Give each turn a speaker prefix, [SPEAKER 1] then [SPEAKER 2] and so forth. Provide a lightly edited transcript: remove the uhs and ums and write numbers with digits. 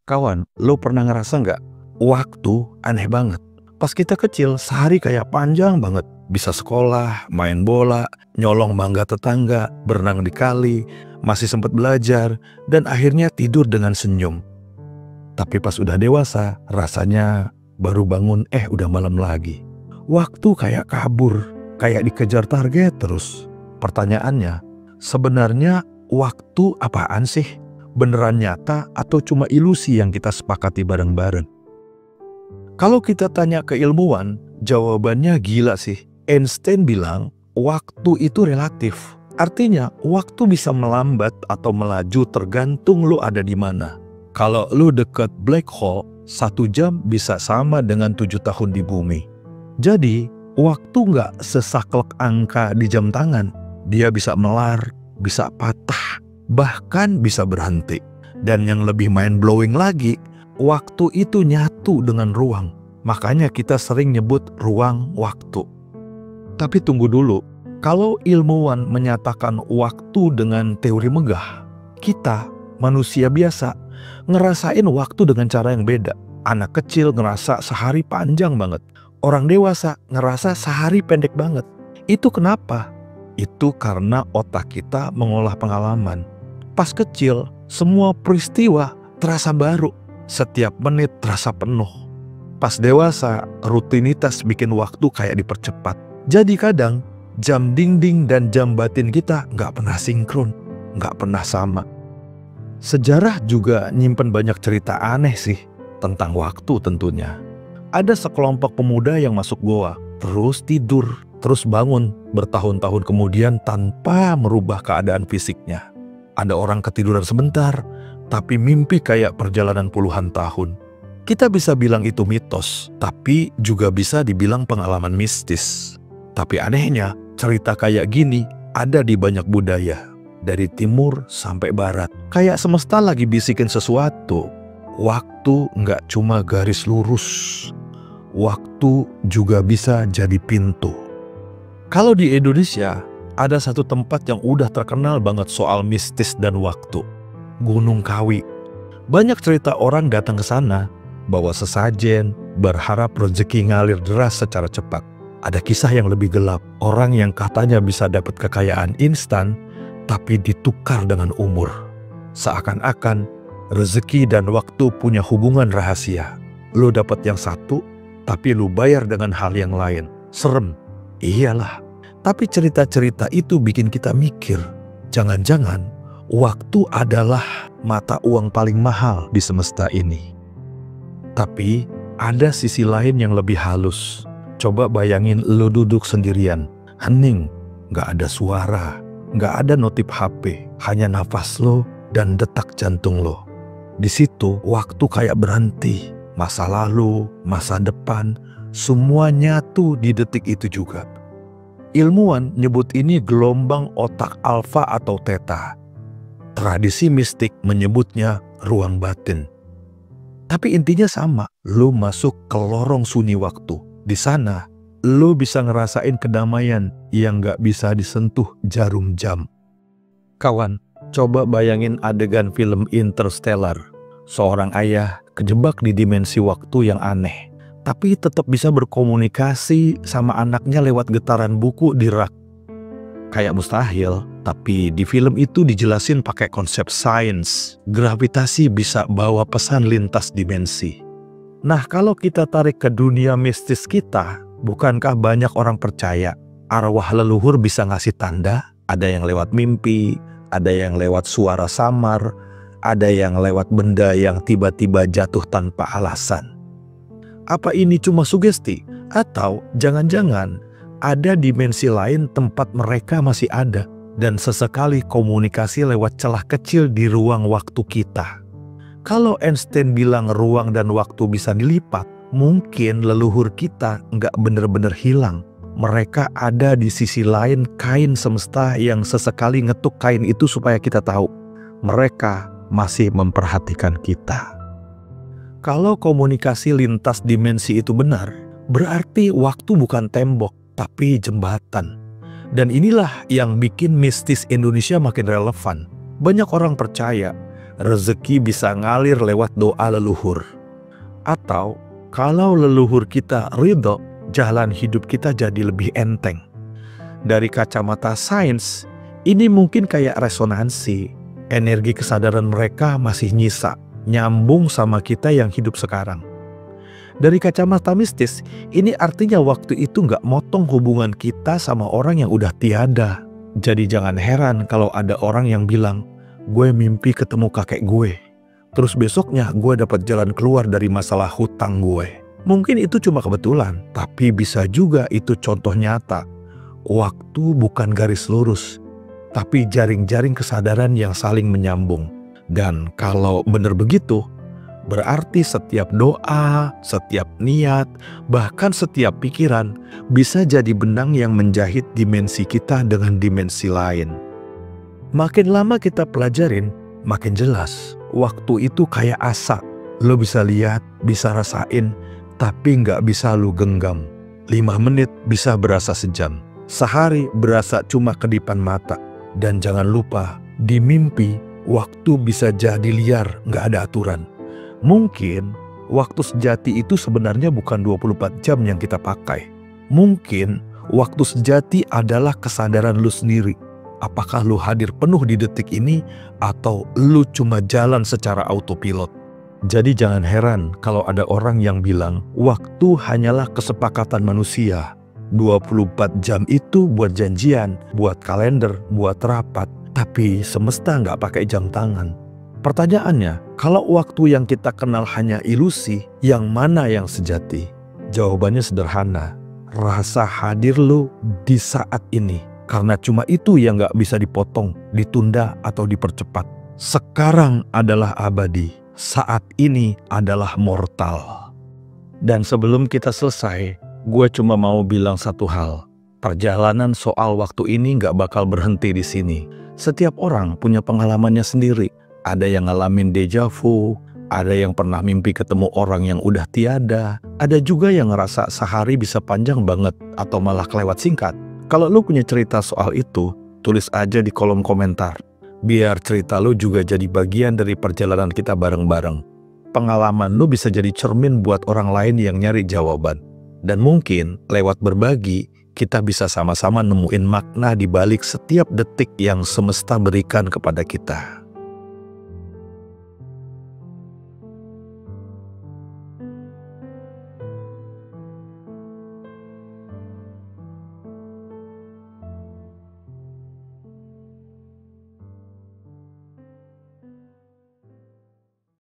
[SPEAKER 1] Kawan, lo pernah ngerasa nggak? Waktu aneh banget. Pas kita kecil, sehari kayak panjang banget. Bisa sekolah, main bola, nyolong mangga tetangga, berenang di kali, masih sempat belajar, dan akhirnya tidur dengan senyum. Tapi pas udah dewasa, rasanya baru bangun udah malam lagi. Waktu kayak kabur, kayak dikejar target terus. Pertanyaannya, sebenarnya waktu apaan sih? Beneran nyata atau cuma ilusi yang kita sepakati bareng-bareng? Kalau kita tanya ke ilmuwan, jawabannya gila sih. Einstein bilang, waktu itu relatif. Artinya, waktu bisa melambat atau melaju tergantung lu ada di mana. Kalau lu deket black hole, 1 jam bisa sama dengan 7 tahun di bumi. Jadi, waktu nggak sesaklek angka di jam tangan. Dia bisa melar, bisa patah, bahkan bisa berhenti. Dan yang lebih mind-blowing lagi, waktu itu nyatu dengan ruang. Makanya kita sering nyebut ruang waktu. Tapi tunggu dulu, kalau ilmuwan menyatakan waktu dengan teori megah, kita, manusia biasa, ngerasain waktu dengan cara yang beda. Anak kecil ngerasa sehari panjang banget. Orang dewasa ngerasa sehari pendek banget. Itu kenapa? Itu karena otak kita mengolah pengalaman. Pas kecil, semua peristiwa terasa baru. Setiap menit terasa penuh. Pas dewasa, rutinitas bikin waktu kayak dipercepat. Jadi kadang, jam dinding dan jam batin kita nggak pernah sinkron, nggak pernah sama. Sejarah juga nyimpen banyak cerita aneh sih, tentang waktu tentunya. Ada sekelompok pemuda yang masuk goa, terus tidur, terus bangun bertahun-tahun kemudian tanpa merubah keadaan fisiknya. Ada orang ketiduran sebentar, tapi mimpi kayak perjalanan puluhan tahun. Kita bisa bilang itu mitos, tapi juga bisa dibilang pengalaman mistis. Tapi anehnya, cerita kayak gini ada di banyak budaya. Dari timur sampai barat. Kayak semesta lagi bisikin sesuatu. Waktu nggak cuma garis lurus. Waktu juga bisa jadi pintu. Kalau di Indonesia, ada satu tempat yang udah terkenal banget soal mistis dan waktu. Gunung Kawi. Banyak cerita orang datang ke sana, bawa sesajen, berharap rezeki ngalir deras secara cepat. Ada kisah yang lebih gelap. Orang yang katanya bisa dapat kekayaan instan, tapi ditukar dengan umur. Seakan-akan rezeki dan waktu punya hubungan rahasia. Lu dapat yang satu, tapi lu bayar dengan hal yang lain. Serem. Iyalah. Tapi cerita-cerita itu bikin kita mikir, jangan-jangan waktu adalah mata uang paling mahal di semesta ini. Tapi ada sisi lain yang lebih halus. Coba bayangin lu duduk sendirian, hening, gak ada suara, gak ada notif HP, hanya nafas lo dan detak jantung lo. Di situ waktu kayak berhenti, masa lalu, masa depan, semua nyatu di detik itu juga. Ilmuwan nyebut ini gelombang otak alfa atau theta. Tradisi mistik menyebutnya ruang batin. Tapi intinya sama, lu masuk ke lorong sunyi waktu. Di sana, lu bisa ngerasain kedamaian yang gak bisa disentuh jarum jam. Kawan, coba bayangin adegan film Interstellar. Seorang ayah kejebak di dimensi waktu yang aneh, tapi tetap bisa berkomunikasi sama anaknya lewat getaran buku di rak. Kayak mustahil, tapi di film itu dijelasin pakai konsep sains. Gravitasi bisa bawa pesan lintas dimensi. Nah, kalau kita tarik ke dunia mistis kita, bukankah banyak orang percaya arwah leluhur bisa ngasih tanda? Ada yang lewat mimpi, ada yang lewat suara samar, ada yang lewat benda yang tiba-tiba jatuh tanpa alasan. Apa ini cuma sugesti? Atau jangan-jangan ada dimensi lain tempat mereka masih ada dan sesekali komunikasi lewat celah kecil di ruang waktu kita? Kalau Einstein bilang ruang dan waktu bisa dilipat, mungkin leluhur kita nggak bener-bener hilang. Mereka ada di sisi lain kain semesta yang sesekali ngetuk kain itu supaya kita tahu. Mereka masih memperhatikan kita. Kalau komunikasi lintas dimensi itu benar, berarti waktu bukan tembok, tapi jembatan. Dan inilah yang bikin mistis Indonesia makin relevan. Banyak orang percaya rezeki bisa ngalir lewat doa leluhur. Atau kalau leluhur kita ridho, jalan hidup kita jadi lebih enteng. Dari kacamata sains, ini mungkin kayak resonansi. Energi kesadaran mereka masih nyisa, nyambung sama kita yang hidup sekarang. Dari kacamata mistis, ini artinya waktu itu nggak motong hubungan kita sama orang yang udah tiada. Jadi jangan heran kalau ada orang yang bilang, gue mimpi ketemu kakek gue. Terus besoknya gue dapat jalan keluar dari masalah hutang gue. Mungkin itu cuma kebetulan, tapi bisa juga itu contoh nyata. Waktu bukan garis lurus, tapi jaring-jaring kesadaran yang saling menyambung. Dan kalau benar begitu, berarti setiap doa, setiap niat, bahkan setiap pikiran bisa jadi benang yang menjahit dimensi kita dengan dimensi lain. Makin lama kita pelajarin, makin jelas. Waktu itu kayak asa. Lo bisa lihat, bisa rasain, tapi nggak bisa lo genggam. 5 menit bisa berasa sejam. Sehari berasa cuma kedipan mata. Dan jangan lupa, di mimpi, waktu bisa jadi liar, nggak ada aturan. Mungkin waktu sejati itu sebenarnya bukan 24 jam yang kita pakai. Mungkin waktu sejati adalah kesadaran lu sendiri. Apakah lu hadir penuh di detik ini atau lu cuma jalan secara autopilot? Jadi jangan heran kalau ada orang yang bilang waktu hanyalah kesepakatan manusia. 24 jam itu buat janjian, buat kalender, buat rapat. Tapi semesta nggak pakai jam tangan. Pertanyaannya, kalau waktu yang kita kenal hanya ilusi, yang mana yang sejati? Jawabannya sederhana, rasa hadir lu di saat ini. Karena cuma itu yang nggak bisa dipotong, ditunda, atau dipercepat. Sekarang adalah abadi, saat ini adalah mortal. Dan sebelum kita selesai, gue cuma mau bilang satu hal. Perjalanan soal waktu ini nggak bakal berhenti di sini. Setiap orang punya pengalamannya sendiri. Ada yang ngalamin deja vu, ada yang pernah mimpi ketemu orang yang udah tiada, ada juga yang ngerasa sehari bisa panjang banget atau malah kelewat singkat. Kalau lu punya cerita soal itu, tulis aja di kolom komentar. Biar cerita lu juga jadi bagian dari perjalanan kita bareng-bareng. Pengalaman lu bisa jadi cermin buat orang lain yang nyari jawaban. Dan mungkin lewat berbagi, kita bisa sama-sama nemuin makna di balik setiap detik yang semesta berikan kepada kita.